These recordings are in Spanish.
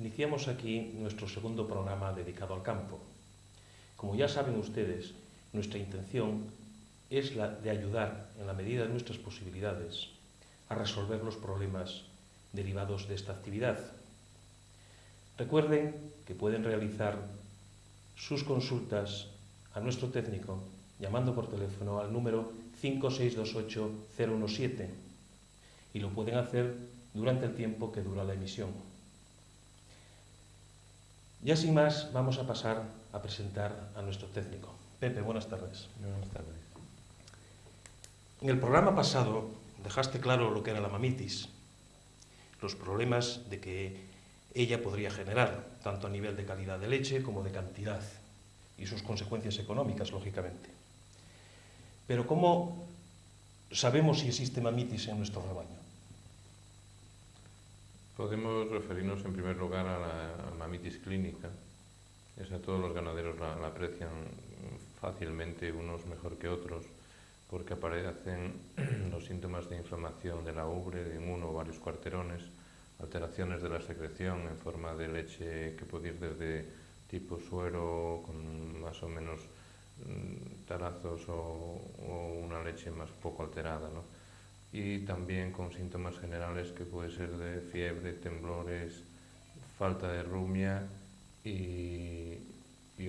Iniciamos aquí nuestro segundo programa dedicado al campo. Como ya saben ustedes, nuestra intención es la de ayudar, en la medida de nuestras posibilidades, a resolver los problemas derivados de esta actividad. Recuerden que pueden realizar sus consultas a nuestro técnico llamando por teléfono al número 5628-017 y lo pueden hacer durante el tiempo que dura la emisión. Ya sin más, vamos a pasar a presentar a nuestro técnico. Pepe, buenas tardes. Buenas tardes. En el programa pasado dejaste claro lo que era la mamitis, los problemas de que ella podría generar, tanto a nivel de calidad de leche como de cantidad, y sus consecuencias económicas, lógicamente. Pero ¿cómo sabemos si existe mamitis en nuestro rebaño? Podemos referirnos en primer lugar a la mamitis clínica. Esa todos los ganaderos la aprecian fácilmente, unos mejor que otros, porque aparecen los síntomas de inflamación de la ubre en uno o varios cuarterones, alteraciones de la secreción en forma de leche que puede ir desde tipo suero con más o menos tarazos o una leche más poco alterada, ¿no? Y también con síntomas generales que puede ser de fiebre, temblores, falta de rumia y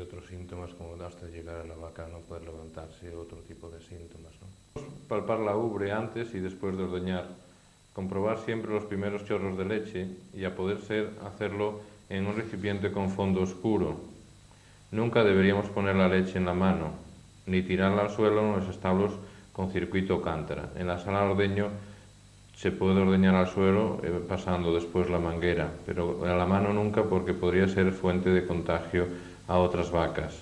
otros síntomas como hasta llegar a la vaca no poder levantarse, otro tipo de síntomas, ¿no? Palpar la ubre antes y después de ordeñar, comprobar siempre los primeros chorros de leche y a poder ser hacerlo en un recipiente con fondo oscuro. Nunca deberíamos poner la leche en la mano, ni tirarla al suelo en los establos con circuito cántara. En la sala de ordeño se puede ordeñar al suelo pasando después la manguera, pero a la mano nunca porque podría ser fuente de contagio a otras vacas.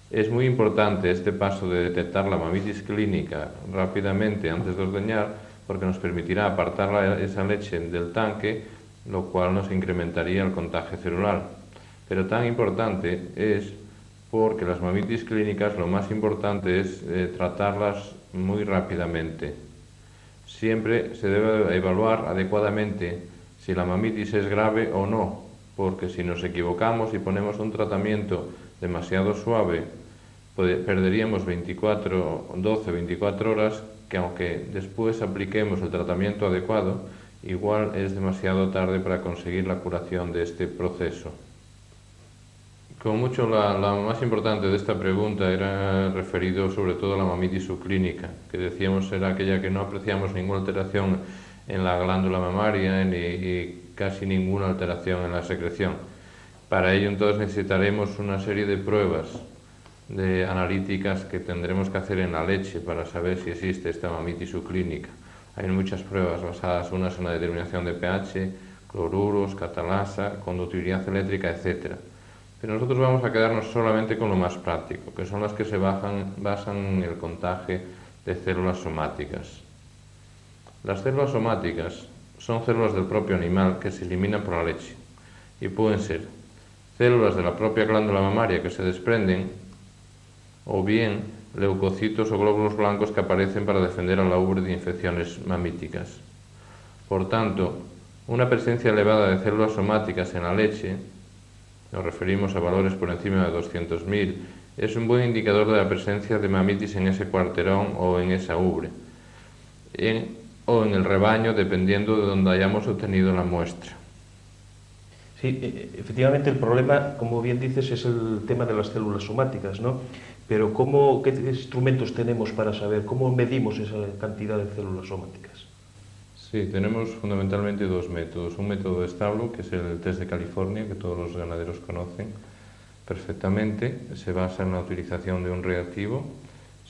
Es muy importante este paso de detectar la mamitis clínica rápidamente antes de ordeñar porque nos permitirá apartar esa leche del tanque, lo cual nos incrementaría el contagio celular. Pero tan importante es porque las mamitis clínicas lo más importante es tratarlas muy rápidamente. Siempre se debe evaluar adecuadamente si la mamitis es grave o no, porque si nos equivocamos y ponemos un tratamiento demasiado suave, perderíamos 12-24 horas que aunque después apliquemos el tratamiento adecuado, igual es demasiado tarde para conseguir la curación de este proceso. Como mucho, la más importante de esta pregunta era referido sobre todo a la mamitis subclínica, que decíamos era aquella que no apreciamos ninguna alteración en la glándula mamaria ni casi ninguna alteración en la secreción. Para ello entonces necesitaremos una serie de pruebas analíticas que tendremos que hacer en la leche para saber si existe esta mamitis subclínica. Hay muchas pruebas basadas unas en la determinación de pH, cloruros, catalasa, conductividad eléctrica, etc. Pero nosotros vamos a quedarnos solamente con lo más práctico, que son las que se basan en el contagio de células somáticas. Las células somáticas son células del propio animal que se eliminan por la leche y pueden ser células de la propia glándula mamaria que se desprenden o bien leucocitos o glóbulos blancos que aparecen para defender a la ubre de infecciones mamíticas. Por tanto, una presencia elevada de células somáticas en la leche, nos referimos a valores por encima de 200.000, es un buen indicador de la presencia de mamitis en ese cuarterón o en esa ubre, o en el rebaño, dependiendo de donde hayamos obtenido la muestra. Sí, efectivamente el problema, como bien dices, es el tema de las células somáticas, ¿no? Pero ¿qué instrumentos tenemos para saber cómo medimos esa cantidad de células somáticas? Sí, tenemos fundamentalmente dos métodos. Un método de establo, que es el test de California, que todos los ganaderos conocen perfectamente. Se basa en la utilización de un reactivo.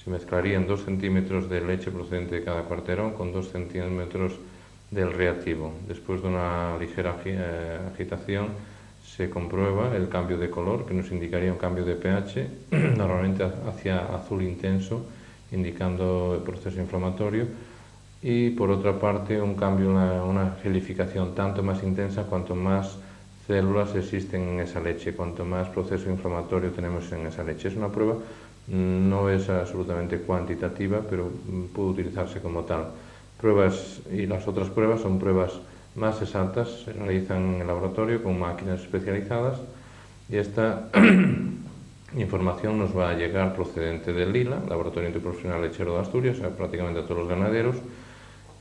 Se mezclarían 2 centímetros de leche procedente de cada cuarterón con 2 centímetros del reactivo. Después de una ligera agitación se comprueba el cambio de color, que nos indicaría un cambio de pH, normalmente hacia azul intenso, indicando el proceso inflamatorio. Y por otra parte un cambio, una gelificación tanto más intensa cuanto más células existen en esa leche, cuanto más proceso inflamatorio tenemos en esa leche. Es una prueba, no es absolutamente cuantitativa, pero puede utilizarse como tal. Pruebas y las otras pruebas son pruebas más exactas se realizan en el laboratorio con máquinas especializadas y esta información nos va a llegar procedente del LILA, Laboratorio Interprofesional Lechero de Asturias, a prácticamente a todos los ganaderos.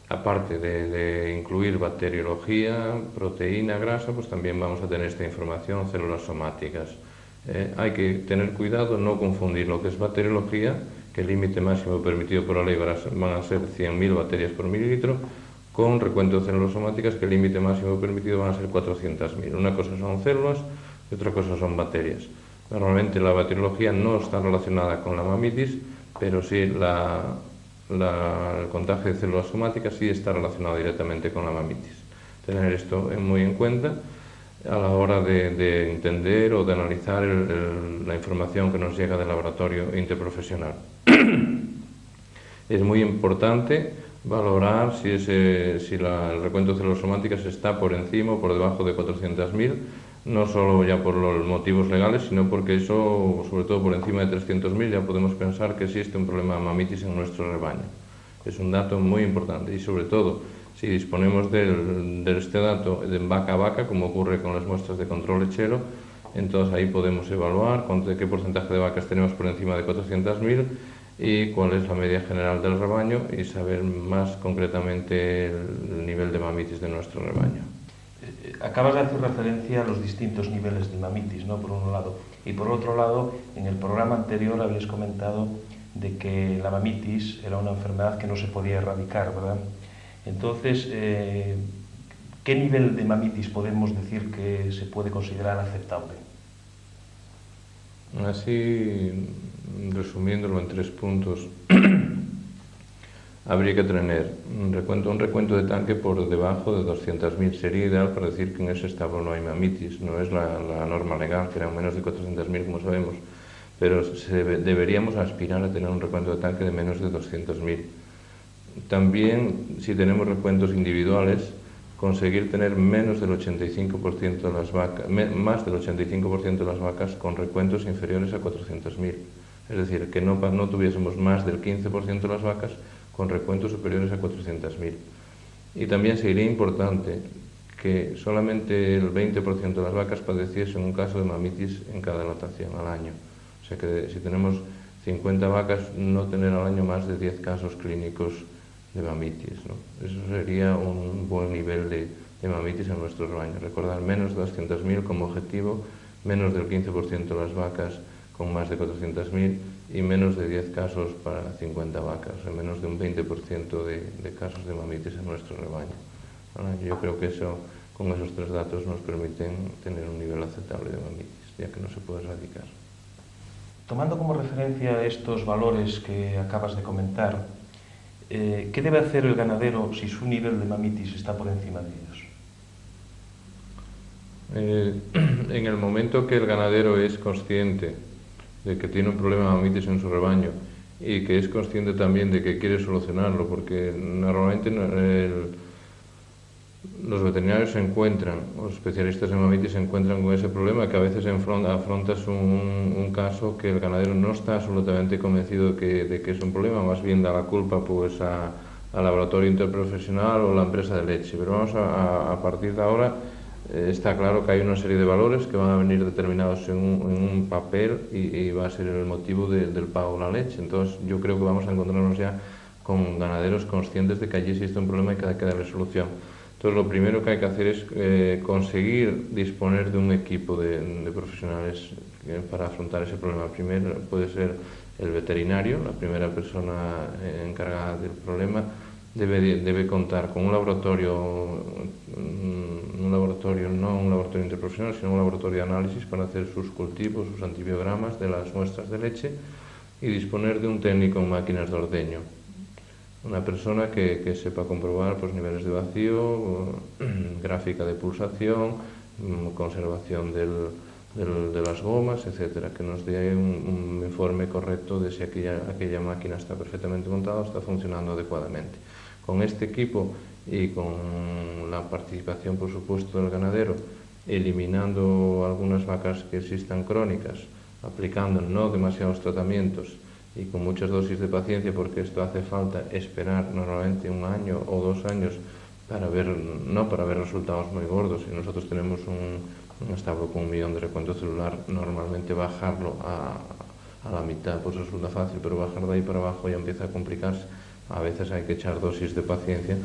Aparte de incluir bacteriología, proteína, grasa, pues también vamos a tener esta información, células somáticas. Hay que tener cuidado, no confundir lo que es bacteriología, que el límite máximo permitido por la ley van a ser 100.000 bacterias por mililitro, con recuento de células somáticas, que el límite máximo permitido van a ser 400.000. Una cosa son células y otra cosa son bacterias. Normalmente la bacteriología no está relacionada con la mamitis, pero sí el contagio de células somáticas sí está relacionado directamente con la mamitis. Tener esto muy en cuenta a la hora de entender o de analizar la información que nos llega del laboratorio interprofesional. Es muy importante valorar si el recuento de células somáticas está por encima o por debajo de 400.000, no solo ya por los motivos legales, sino porque eso, sobre todo por encima de 300.000, ya podemos pensar que existe un problema de mamitis en nuestro rebaño. Es un dato muy importante y sobre todo si disponemos de este dato de vaca a vaca, como ocurre con las muestras de control lechero, entonces ahí podemos evaluar qué porcentaje de vacas tenemos por encima de 400.000 y cuál es la media general del rebaño y saber más concretamente el nivel de mamitis de nuestro rebaño. Acabas de hacer referencia a los distintos niveles de mamitis, ¿no? Por un lado. Y por otro lado, en el programa anterior habías comentado de que la mamitis era una enfermedad que no se podía erradicar, ¿verdad? Entonces, ¿qué nivel de mamitis podemos decir que se puede considerar aceptable? Así, resumiéndolo en 3 puntos, habría que tener un recuento de tanque por debajo de 200.000. Sería ideal para decir que en ese establo no hay mamitis. No es la norma legal, que eran menos de 400.000, como sabemos, pero deberíamos aspirar a tener un recuento de tanque de menos de 200.000. También, si tenemos recuentos individuales, conseguir tener menos del 85% de las vacas, más del 85% de las vacas con recuentos inferiores a 400.000. Es decir, que no tuviésemos más del 15% de las vacas con recuentos superiores a 400.000. Y también sería importante que solamente el 20% de las vacas padeciesen un caso de mamitis en cada lotación al año. O sea que si tenemos 50 vacas, no tener al año más de 10 casos clínicos de mamitis, ¿no? Eso sería un buen nivel de mamitis en nuestro rebaño. Recordar menos de 200.000 como objetivo, menos del 15% de las vacas con más de 400.000 y menos de 10 casos para 50 vacas, o sea, menos de un 20% de casos de mamitis en nuestro rebaño. Yo creo que con esos 3 datos nos permiten tener un nivel aceptable de mamitis, ya que no se puede erradicar. Tomando como referencia estos valores que acabas de comentar, ¿qué debe hacer el ganadero si su nivel de mamitis está por encima de ellos? En el momento que el ganadero es consciente de que tiene un problema de mamitis en su rebaño y que es consciente también de que quiere solucionarlo, porque normalmente los veterinarios se encuentran, los especialistas en mamitis se encuentran con ese problema, que a veces afrontas un caso que el ganadero no está absolutamente convencido de que es un problema, más bien da la culpa pues al laboratorio interprofesional o la empresa de leche. Pero vamos a partir de ahora, está claro que hay una serie de valores que van a venir determinados en un papel y va a ser el motivo del pago de la leche. Entonces yo creo que vamos a encontrarnos ya con ganaderos conscientes de que allí existe un problema y que hay que darle solución. Entonces lo primero que hay que hacer es conseguir disponer de un equipo de profesionales para afrontar ese problema. Primero puede ser el veterinario, la primera persona encargada del problema. Debe contar con un laboratorio no un laboratorio interprofesional, sino un laboratorio de análisis para hacer sus cultivos, sus antibiogramas de las muestras de leche y disponer de un técnico en máquinas de ordeño. Una persona que sepa comprobar pues, niveles de vacío, gráfica de pulsación, conservación de las gomas, etcétera, que nos dé un informe correcto de si aquella máquina está perfectamente montada o está funcionando adecuadamente. Con este equipo y con la participación, por supuesto, del ganadero, eliminando algunas vacas que existan crónicas, aplicando no demasiados tratamientos y con muchas dosis de paciencia, porque esto hace falta esperar normalmente 1 año o 2 años para ver, no para ver resultados muy gordos. Si nosotros tenemos un establo con 1 millón de recuento celular, normalmente bajarlo a la mitad pues resulta fácil, pero bajar de ahí para abajo ya empieza a complicarse. A veces hay que echar dosis de paciencia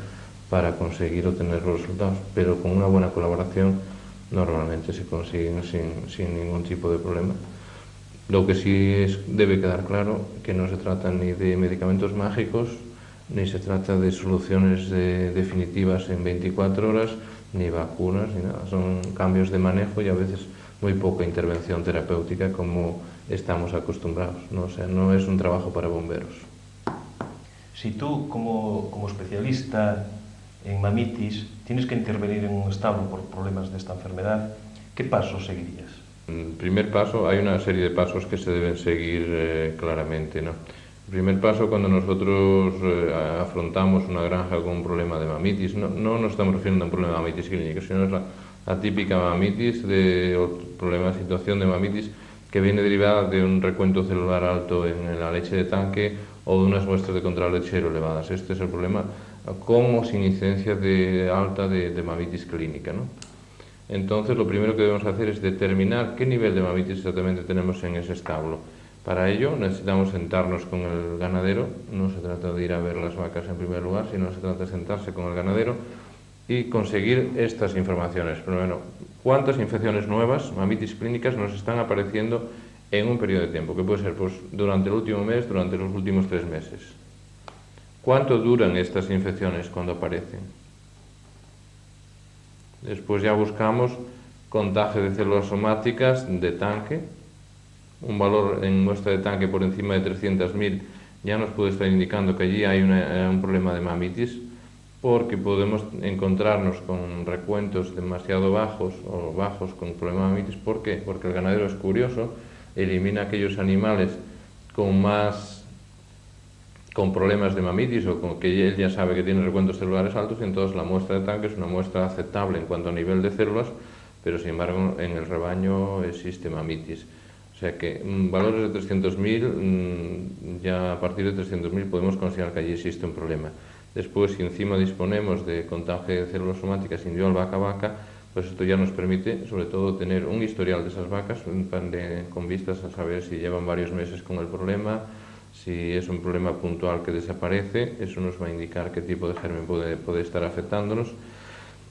para conseguir obtener los resultados, pero con una buena colaboración normalmente se consiguen sin ningún tipo de problema. Lo que sí debe quedar claro que no se trata ni de medicamentos mágicos, ni se trata de soluciones definitivas en 24 horas, ni vacunas, ni nada. Son cambios de manejo y a veces muy poca intervención terapéutica como estamos acostumbrados, ¿no? O sea, no es un trabajo para bomberos. Si tú, como especialista en mamitis, tienes que intervenir en un establo por problemas de esta enfermedad, ¿qué pasos seguirías? El primer paso, hay una serie de pasos que se deben seguir claramente, ¿no? El primer paso, cuando nosotros afrontamos una granja con un problema de mamitis, no nos estamos refiriendo a un problema de mamitis clínica, sino es la típica mamitis, situación de mamitis que viene derivada de un recuento celular alto en la leche de tanque o de unas muestras de control lechero elevadas. Este es el problema con o sin incidencia alta de mamitis clínica, ¿no? Entonces, lo primero que debemos hacer es determinar qué nivel de mamitis exactamente tenemos en ese establo. Para ello necesitamos sentarnos con el ganadero, no se trata de ir a ver las vacas en primer lugar, sino se trata de sentarse con el ganadero y conseguir estas informaciones. Primero, ¿cuántas infecciones nuevas, mamitis clínicas, nos están apareciendo en un periodo de tiempo? Que puede ser pues, durante el último mes, durante los últimos 3 meses. ¿Cuánto duran estas infecciones cuando aparecen? Después ya buscamos contagio de células somáticas de tanque. Un valor en muestra de tanque por encima de 300.000 ya nos puede estar indicando que allí hay un problema de mamitis, porque podemos encontrarnos con recuentos demasiado bajos o bajos con problema de mamitis. ¿Por qué? Porque el ganadero es curioso, elimina aquellos animales con problemas de mamitis o con que él ya sabe que tiene recuentos celulares altos, y entonces la muestra de tanque es una muestra aceptable en cuanto a nivel de células, pero sin embargo en el rebaño existe mamitis. O sea que valores de 300.000, ya a partir de 300.000 podemos considerar que allí existe un problema. Después, si encima disponemos de contagio de células somáticas individual vaca-vaca, pues esto ya nos permite sobre todo tener un historial de esas vacas con vistas a saber si llevan varios meses con el problema. Si es un problema puntual que desaparece, eso nos va a indicar qué tipo de germen puede estar afectándonos,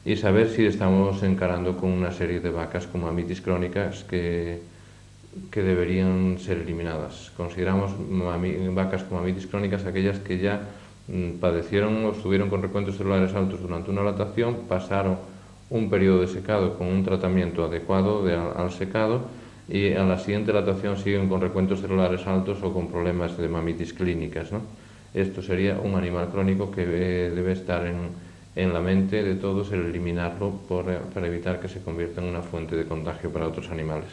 y saber si estamos encarando con una serie de vacas con mamitis crónicas que deberían ser eliminadas. Consideramos vacas con mamitis crónicas aquellas que ya padecieron o estuvieron con recuentos celulares altos durante una lactación, pasaron un periodo de secado con un tratamiento adecuado al secado, y a la siguiente lactación siguen con recuentos celulares altos o con problemas de mamitis clínicas, ¿no? Esto sería un animal crónico que debe estar en la mente de todos, el eliminarlo para evitar que se convierta en una fuente de contagio para otros animales.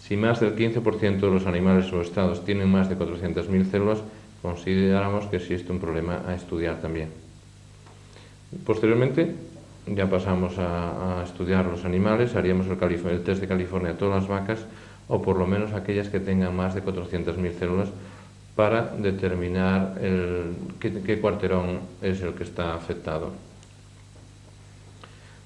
Si más del 15% de los animales o estados tienen más de 400.000 células, consideramos que existe un problema a estudiar también. Posteriormente, ya pasamos a estudiar los animales, haríamos el test de California a todas las vacas, o por lo menos aquellas que tengan más de 400.000 células, para determinar qué cuarterón es el que está afectado.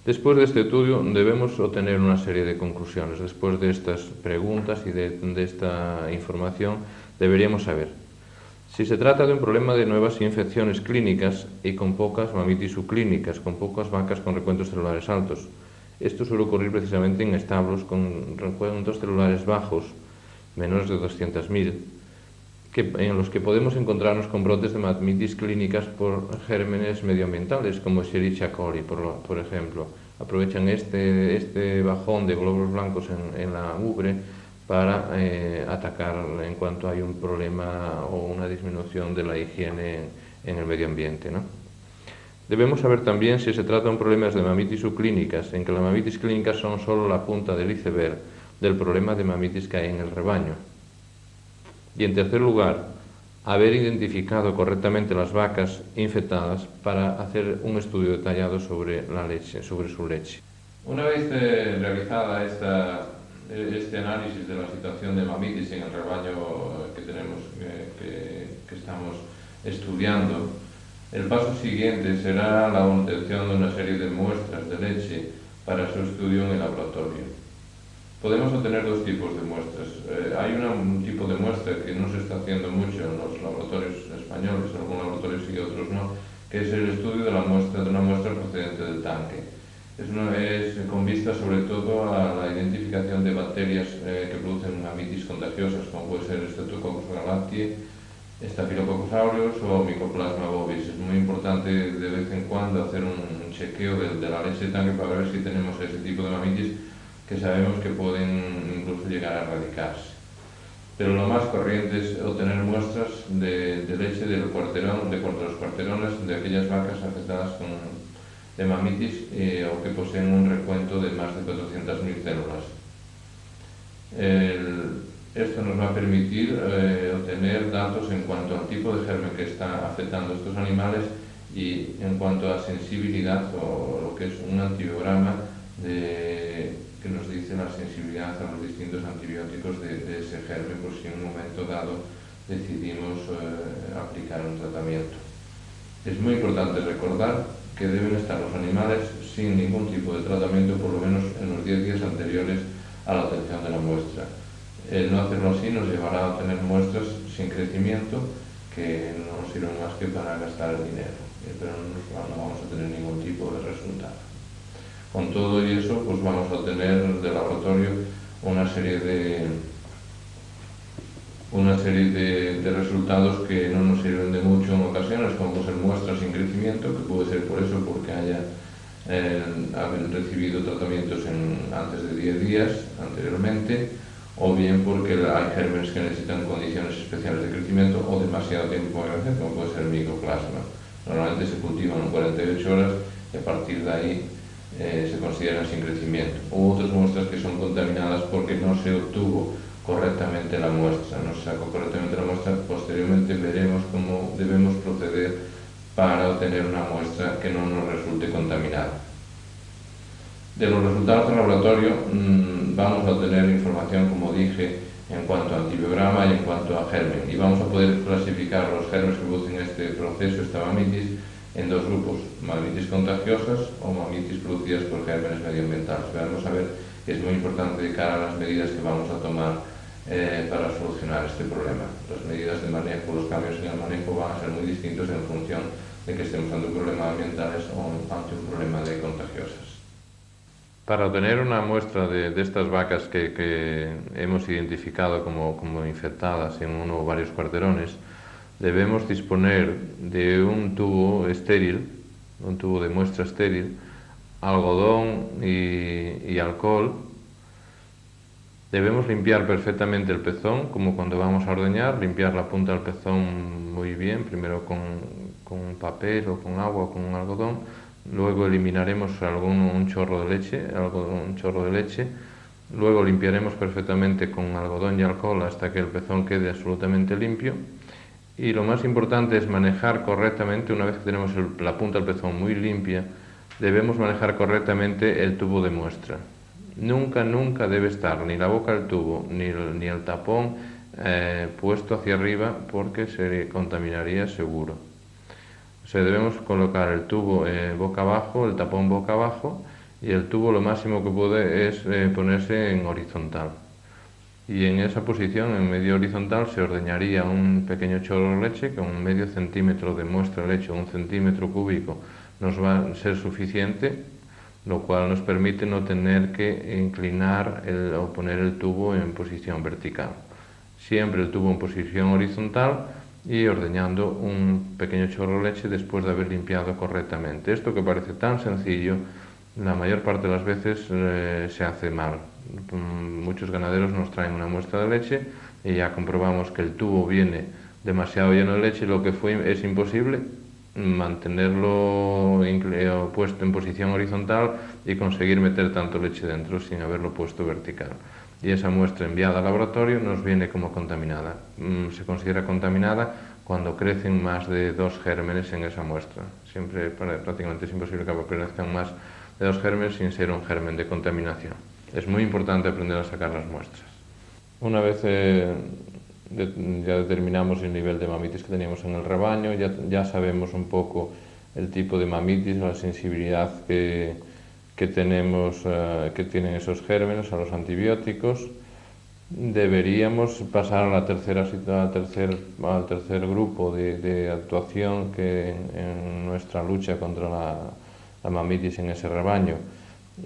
Después de este estudio debemos obtener una serie de conclusiones. Después de estas preguntas y de esta información deberíamos saber si se trata de un problema de nuevas infecciones clínicas y con pocas mamitis subclínicas, con pocas vacas con recuentos celulares altos. Esto suele ocurrir precisamente en establos con recuentos celulares bajos, menores de 200.000, en los que podemos encontrarnos con brotes de mamitis clínicas por gérmenes medioambientales, como Escherichia coli, por ejemplo. Aprovechan este bajón de glóbulos blancos en la ubre para atacar en cuanto hay un problema o una disminución de la higiene en el medio ambiente, ¿no? Debemos saber también si se trata de problemas de mamitis subclínicas, en que las mamitis clínicas son solo la punta del iceberg del problema de mamitis que hay en el rebaño. Y en tercer lugar, haber identificado correctamente las vacas infectadas para hacer un estudio detallado sobre la leche, sobre su leche. Una vez realizada este análisis de la situación de mamitis en el rebaño que estamos estudiando, El paso siguiente será la obtención de una serie de muestras de leche para su estudio en el laboratorio. Podemos obtener dos tipos de muestras. Hay un tipo de muestra que no se está haciendo mucho en los laboratorios españoles, en algunos laboratorios y otros no, que es el estudio de una muestra procedente del tanque. Es con vista sobre todo a la identificación de bacterias que producen mamitis contagiosas, como puede ser Streptococcus galactiae, Staphylococcus aureus o Mycoplasma bovis. Es muy importante de vez en cuando hacer un chequeo de la leche de tanque para ver si tenemos ese tipo de mamitis que sabemos que pueden incluso llegar a erradicarse. Pero lo más corriente es obtener muestras de leche del cuarterón, de los cuarterones de aquellas vacas afectadas de mamitis o que poseen un recuento de más de 400.000 células. Esto nos va a permitir obtener datos en cuanto al tipo de germen que está afectando a estos animales y en cuanto a sensibilidad o lo que es un antibiograma que nos dice la sensibilidad a los distintos antibióticos de ese germen por si en un momento dado decidimos aplicar un tratamiento. Es muy importante recordar que deben estar los animales sin ningún tipo de tratamiento por lo menos en los 10 días anteriores a la obtención de la muestra. El no hacerlo así nos llevará a obtener muestras sin crecimiento que no nos sirven más que para gastar el dinero, pero no vamos a tener ningún tipo de resultado. Con todo y eso, pues vamos a obtener del laboratorio una serie de resultados que no nos sirven de mucho en ocasiones, como ser muestras sin crecimiento, que puede ser por eso, porque haber recibido tratamientos antes de 10 días anteriormente, o bien porque hay gérmenes que necesitan condiciones especiales de crecimiento o demasiado tiempo de crecer, como puede ser el micoplasma. Normalmente se cultivan en 48 horas y a partir de ahí se consideran sin crecimiento. U otras muestras que son contaminadas porque no se obtuvo correctamente la muestra, no se sacó correctamente la muestra. Posteriormente veremos cómo debemos proceder para obtener una muestra que no nos resulte contaminada. De los resultados del laboratorio vamos a obtener información, como dije, en cuanto a antibiograma y en cuanto a germen, y vamos a poder clasificar los gérmenes que producen este proceso, esta mamitis, en dos grupos: mamitis contagiosas o mamitis producidas por gérmenes medioambientales. Vamos a ver que es muy importante de cara a las medidas que vamos a tomar para solucionar este problema. Las medidas de manejo, los cambios en el manejo van a ser muy distintos en función de que estemos ante un problema ambientales o ante un problema de contagiosas. Para obtener una muestra de estas vacas que hemos identificado como infectadas en uno o varios cuarterones, debemos disponer de un tubo estéril, un tubo de muestra estéril, algodón y alcohol. Debemos limpiar perfectamente el pezón, como cuando vamos a ordeñar, limpiar la punta del pezón muy bien, primero con un papel o con agua o con un algodón. Luego eliminaremos un chorro de leche, luego limpiaremos perfectamente con algodón y alcohol hasta que el pezón quede absolutamente limpio. Y lo más importante es manejar correctamente, una vez que tenemos la punta del pezón muy limpia, debemos manejar correctamente el tubo de muestra. Nunca debe estar ni la boca del tubo ni el tapón puesto hacia arriba, porque se contaminaría seguro. O sea, debemos colocar el tubo boca abajo, el tapón boca abajo, y el tubo lo máximo que puede es ponerse en horizontal. Y en esa posición, en medio horizontal, se ordeñaría un pequeño chorro de leche con medio centímetro de muestra de leche, 1 centímetro cúbico, nos va a ser suficiente, lo cual nos permite no tener que inclinar o poner el tubo en posición vertical. Siempre el tubo en posición horizontal y ordeñando un pequeño chorro de leche después de haber limpiado correctamente. Esto, que parece tan sencillo, la mayor parte de las veces se hace mal. Muchos ganaderos nos traen una muestra de leche y ya comprobamos que el tubo viene demasiado lleno de leche, lo que es imposible mantenerlo puesto en posición horizontal y conseguir meter tanto leche dentro sin haberlo puesto vertical. Y esa muestra enviada al laboratorio nos viene como contaminada. Se considera contaminada cuando crecen más de 2 gérmenes en esa muestra. Siempre prácticamente es imposible que aparezcan más de 2 gérmenes sin ser un germen de contaminación. Es muy importante aprender a sacar las muestras. Una vez ya determinamos el nivel de mamitis que teníamos en el rebaño, ya sabemos un poco el tipo de mamitis, la sensibilidad que tenemos, que tienen esos gérmenes a los antibióticos. Deberíamos pasar al tercer grupo de actuación que en nuestra lucha contra la mamitis en ese rebaño.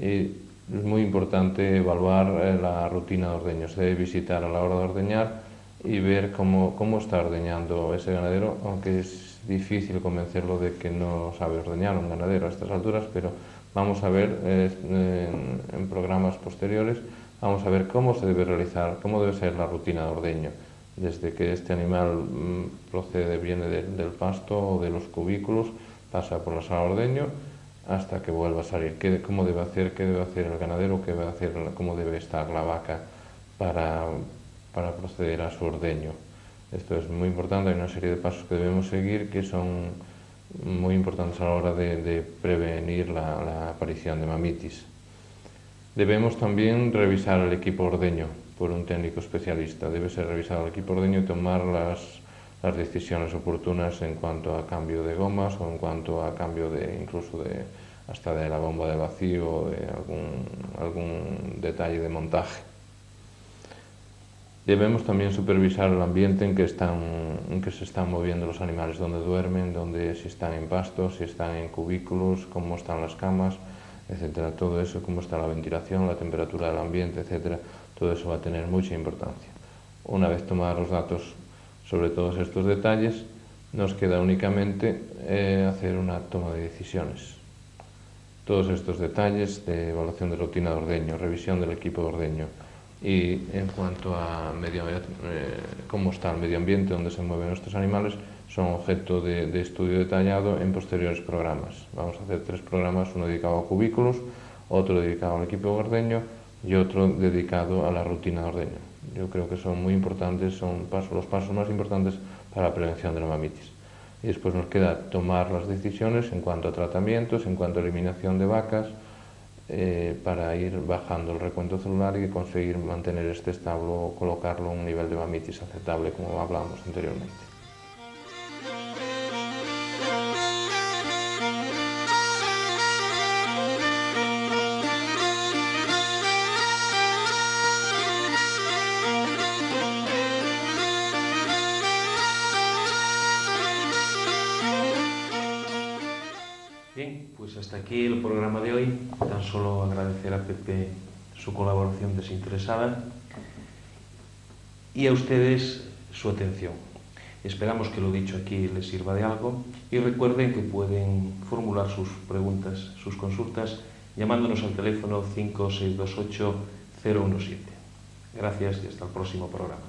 Y es muy importante evaluar la rutina de ordeño. Se debe visitar a la hora de ordeñar y ver cómo está ordeñando ese ganadero, aunque es difícil convencerlo de que no sabe ordeñar un ganadero a estas alturas, pero vamos a ver en programas posteriores, vamos a ver cómo se debe realizar, cómo debe ser la rutina de ordeño, desde que este animal viene del pasto o de los cubículos, pasa por la sala de ordeño, hasta que vuelva a salir. ¿Cómo debe hacer? ¿Qué debe hacer el ganadero? ¿Cómo debe estar la vaca para proceder a su ordeño? Esto es muy importante, hay una serie de pasos que debemos seguir que son muy importantes a la hora de prevenir la aparición de mamitis. Debemos también revisar el equipo ordeño por un técnico especialista. Debe ser revisado el equipo ordeño y tomar las decisiones oportunas en cuanto a cambio de gomas o en cuanto a cambio incluso hasta de la bomba de vacío o de algún detalle de montaje. Debemos también supervisar el ambiente en que se están moviendo los animales, dónde duermen, si están en pastos, si están en cubículos, cómo están las camas, etcétera. Todo eso, cómo está la ventilación, la temperatura del ambiente, etcétera. Todo eso va a tener mucha importancia. Una vez tomados los datos sobre todos estos detalles, nos queda únicamente hacer una toma de decisiones. Todos estos detalles de evaluación de rutina de ordeño, revisión del equipo de ordeño y en cuanto a cómo está el medio ambiente donde se mueven estos animales, son objeto de estudio detallado en posteriores programas. Vamos a hacer 3 programas, uno dedicado a cubículos, otro dedicado al equipo de ordeño y otro dedicado a la rutina de ordeño. Yo creo que son muy importantes, son los pasos más importantes para la prevención de la mamitis. Y después nos queda tomar las decisiones en cuanto a tratamientos, en cuanto a eliminación de vacas, para ir bajando el recuento celular y conseguir mantener este establo o colocarlo a un nivel de mamitis aceptable, como hablábamos anteriormente. Bien, pues hasta aquí el programa de hoy. Tan solo agradecer a Pepe su colaboración desinteresada y a ustedes su atención. Esperamos que lo dicho aquí les sirva de algo y recuerden que pueden formular sus preguntas, sus consultas, llamándonos al teléfono 5628 017. Gracias y hasta el próximo programa.